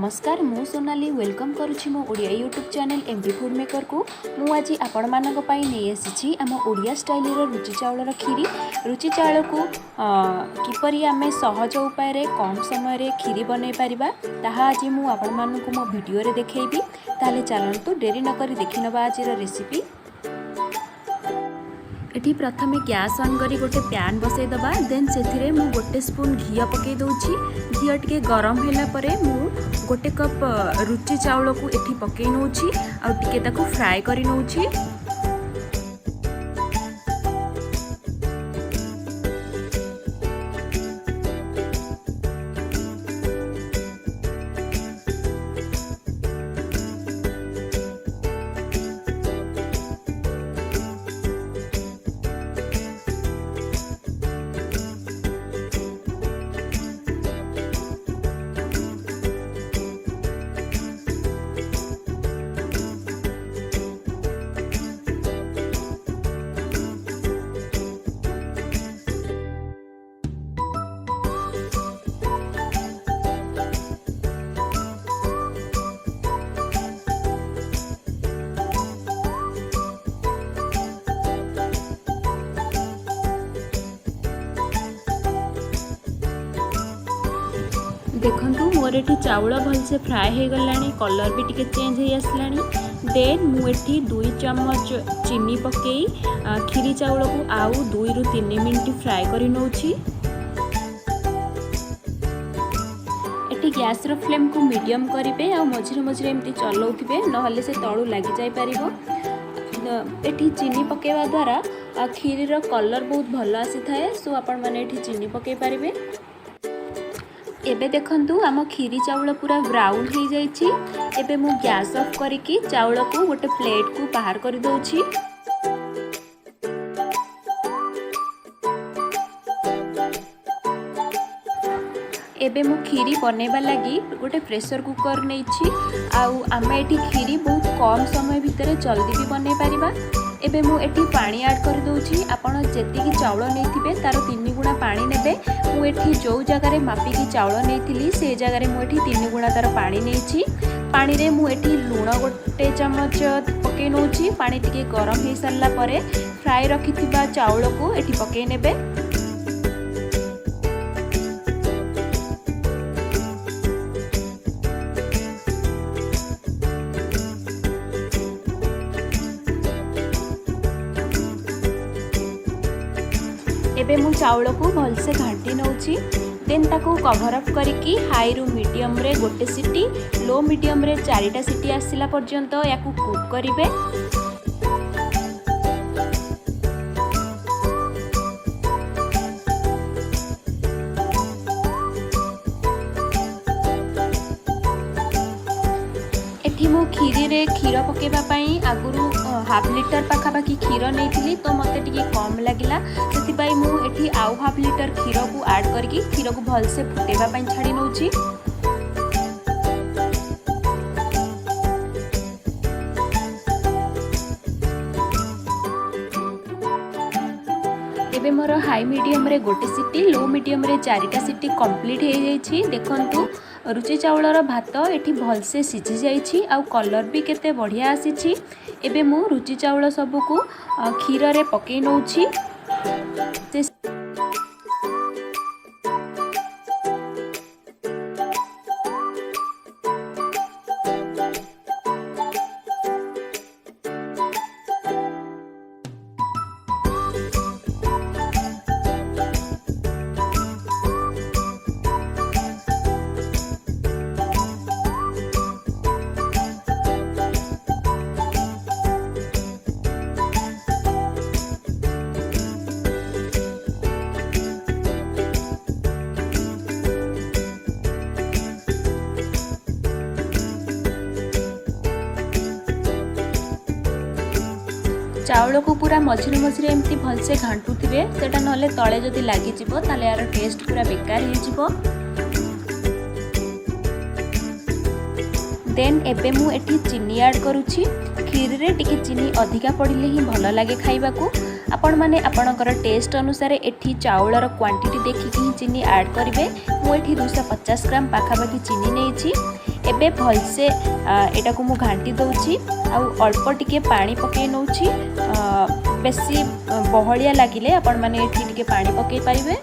नमस्कार मु सोनाली वेलकम करुछि मो Odia YouTube channel MD food maker को मु आज आपण मानक पई नै आसीछि आम ओडिया स्टाइल रो रुचि चावल खीरी। रुचि चावल को किपरि आमे सहज उपाय रे कम समय रे खीरी बनै परिबा ताहा आज मु आपण मानक मो वीडियो रे देखैबी। ताले चलंतु देरी न करी देखिनबा आज रो रेसिपी। एठी प्रथमे गैस ऑन करी गोटे पैन बसई दबा। देन से मु गोटे स्पून घी पकई दउछि। घी टिके गरम होला परे मु गोटे कप रुचि चावल को एठी पकई नउछि आ टिके ताको फ्राई करी नउछि। देखंतु मोर एठी चावल भलसे फ्राए हो गलानी, कलर भी टिके चेंज हो आसलानी। देन मु एठी 2 चम्मच चीनी पकई खीरी चावल को आउ 2 रु 3 मिनिट फ्राए करी नउछि। एठी गैस रो फ्लेम को मीडियम करिवे आ मझिरे मझिरे एमती चलाउथिबे नहले से तळु लागि जाय परिबो। एठी चीनी पकेवा द्वारा खीरी रो कलर बहुत भलो आसी थाए। सो आपण माने एठी चीनी पके परिबे। एबे देखंतु आम खीरी चावल पूरा ब्राउन हो जाइछि। एबे मु गैस ऑफ करिकी चावल को गोटे प्लेट को बाहर कर दउछि। एबे मु खीरी बनेबा लगी गोटे प्रेशर कुकर नैछि। आउ आमे एठी खीरी बहुत कम समय भितर जल्दी भी बने पारिबा। एबे मु एठी पानी ऐड कर दउछि। आपण जेतिकी चावल नैथिबे तार 3 गुणा पानी नेबे। मु एठी जो जगह रे मापिकी चावल नैथिली से जगह रे मु एठी 3 गुणा तार पानी नैछि। पानी रे मु एठी लूण गोटे चम्मच पके नउछि। पानी टिके गरम हे सरला परे फ्राई रखिथिबा चावल को एठी पके नेबे। एबे मु चावल को भलसे घाटी नउछि। देन ताको कवर अप करिकी हाई रु मीडियम रे गोटे सीटी, लो मीडियम रे 4टा सीटी आसिला पर्यंत याकू कुक करिवे। एठी मु खीरी रे क्षीर पकेबा पई आगुरु हाफ लिटर पाखापाखि क्षीर नहीं तो मते टिके कम लगिला। से मु एठी आउ हाफ लिटर क्षीर को ऐड करके क्षीर को भलसे फुटेबा पई छाड़ी नउछि। एबे मोर हाई मीडियम रे गोटे सीटी, लो मीडियम रे 4टा सीटी कंप्लीट हो जाइछि। देखंतु रुचि चावलर भात एठी भलसे सिझी जाइछि आउ कलर भी केते बढ़िया आसीछि। एबे मु रुचि चावल सब को क्षीर रे पकई नउछि। चावल को पूरा मझिरे मझिरे एमती भलसे घांटुथिबे, सेटा नहले तळे जदि लागि जिवो ताले यार टेस्ट पूरा बेकार हो जिवो। देन एबे मु एठी चीनी ऐड करूछि। खीर रे टिके चीनी अधिका पड़िले ही भल लागे खाइबा को। आपण माने आपणकर टेस्ट अनुसार एठी चाउलर क्वांटिटी देखिकी ही चीनी ऐड करिवे। मु एठी 250 ग्राम पाखापाखि चीनी नेइछि। एबे भलसे एटा को मु घांटी दउची आ अल्प टिके पानी पके नउची बेसी बहलिया लागिले आपण माने एठी टिके पानी पके पाइबे।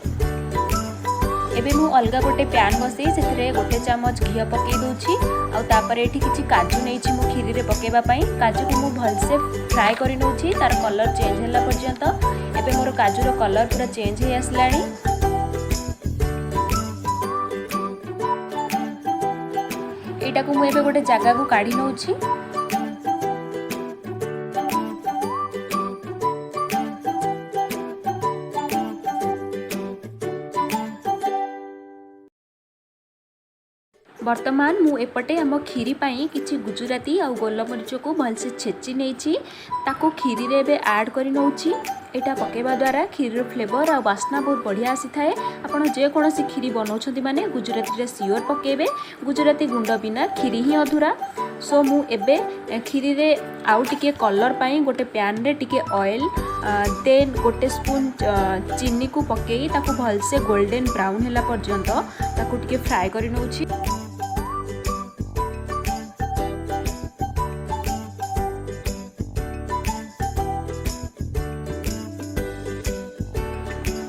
एबे मु अलगा गोटे पैन बसई से गोटे चमच घी पके दूची आ तापर एठी किछि काजू नैछि मु खीरी रे पकेबा पई काजू को मु भलसे फ्राई करि नउची तार कलर चेंज होला पर्यंत। एबे मोर काजू रो कलर पूरा चेंज हे आसलानी। एटा को मु एबे गोटे जगह को काढी नउची। वर्तमान मु एपटे आम खीरी पाई किछि गुजराती आ गोलमरीच को भलसे छेची नेछि ताको खीरी रे बे ऐड करि नउछि। एटा पकेबा द्वारा खीरी रो फ्लेवर आ वासना बहुत बढ़िया आसी थाए। आपण जे कोनोसी खीरी बनाउछथि माने गुजराती रे सियोर पकेबे, गुजराती गुंड बिना खीरी ही अधूरा। सो मु एबे खीरी रे आउ टिके कलर पाई गोटे पैन रे टिके ऑयल देन गोटे स्पून चीनी को पकेई ताको भलसे गोल्डन ब्राउन होला पर्यंत ताको टिके फ्राई करि नउछि।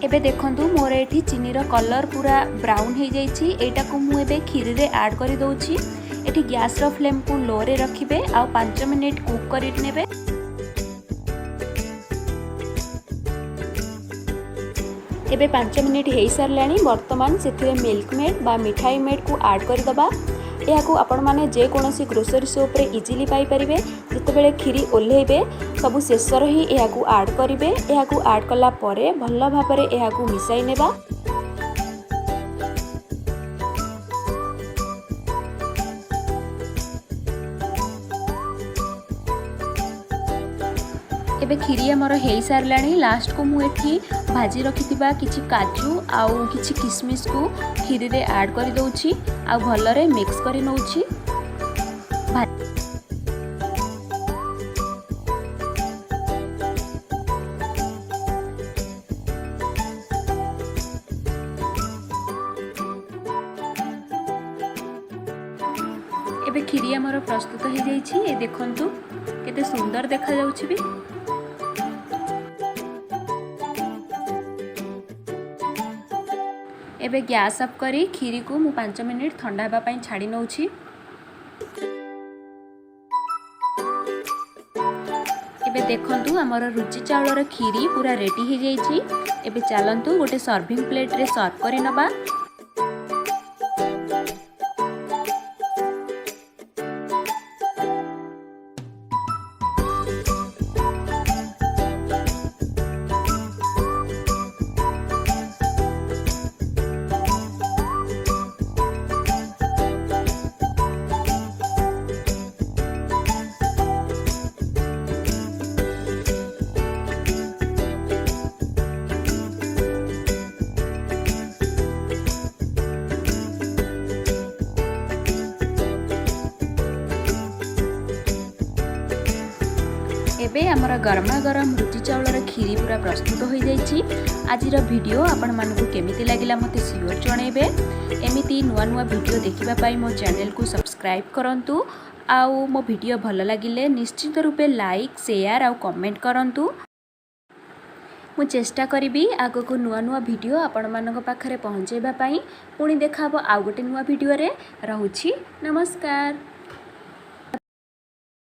एबे देखंतु मोर एठी चीनी रो कलर पूरा ब्राउन हो जाइछि। एटा को मु एबे खीरी रे ऐड करि दउछि। एठी गैस रो फ्लेम को लो रे रखिबे आ 5 मिनिट कुक करि नेबे। एबे 5 मिनिट हेई सरलानी। वर्तमान सेथिरे मिल्क मेड बा मिठाई मेड को ऐड कर दबा। या को आपण माने जे कोनोसी ग्रोसरी शॉप रे इजीली पाई परिबे। जतबेले खीरी ओल्हेबे सबु शेषर ही या को ऐड करिवे। या को ऐड कला परे भल्ला भाबरे या को मिसाई नेबा। एबे खीरी हमर हेई सारलानी। लास्ट को मु एठी भाजी रखिथिबा किछि काजू आउ किछि किशमिश को खीरी रे ऐड करि दउछि आ भलरे मिक्स करि नउछि। एबे खीरी हमर प्रस्तुत हो जाइछि। ए देखंतु केते सुंदर देखा जाउछि बी। एबे गैस ऑफ करी खीरी को मु 5 मिनिट ठंडा हेबा पई छाडी नउछि। एबे देखंतु हमर रुचि चावल खीरी पूरा रेडी हो जाइछि। एबे चलंतु गोटे सर्विंग प्लेट रे सर्व करि नबा। एबे हमर गरमा गरम रुचि चावल खीरी पूरा प्रस्तुत हो जाइछि। आजिर वीडियो आपण मानकु केमिति लागिला मते सियोर जणेबे। एमिति नुआ नुआ वीडियो देखिबा पाई मो चैनल को सब्सक्राइब करंतु। आउ मो वीडियो भल लागिले निश्चित रूपे लाइक शेयर आउ कमेंट करंतु। मु चेष्टा करिबी आगो को नुआ नुआ वीडियो आपण मानक पाखरे पहुंचेबा पाई। पुणी देखाबो आउ गोटे नुआ वीडियो रे। रहुछि नमस्कार।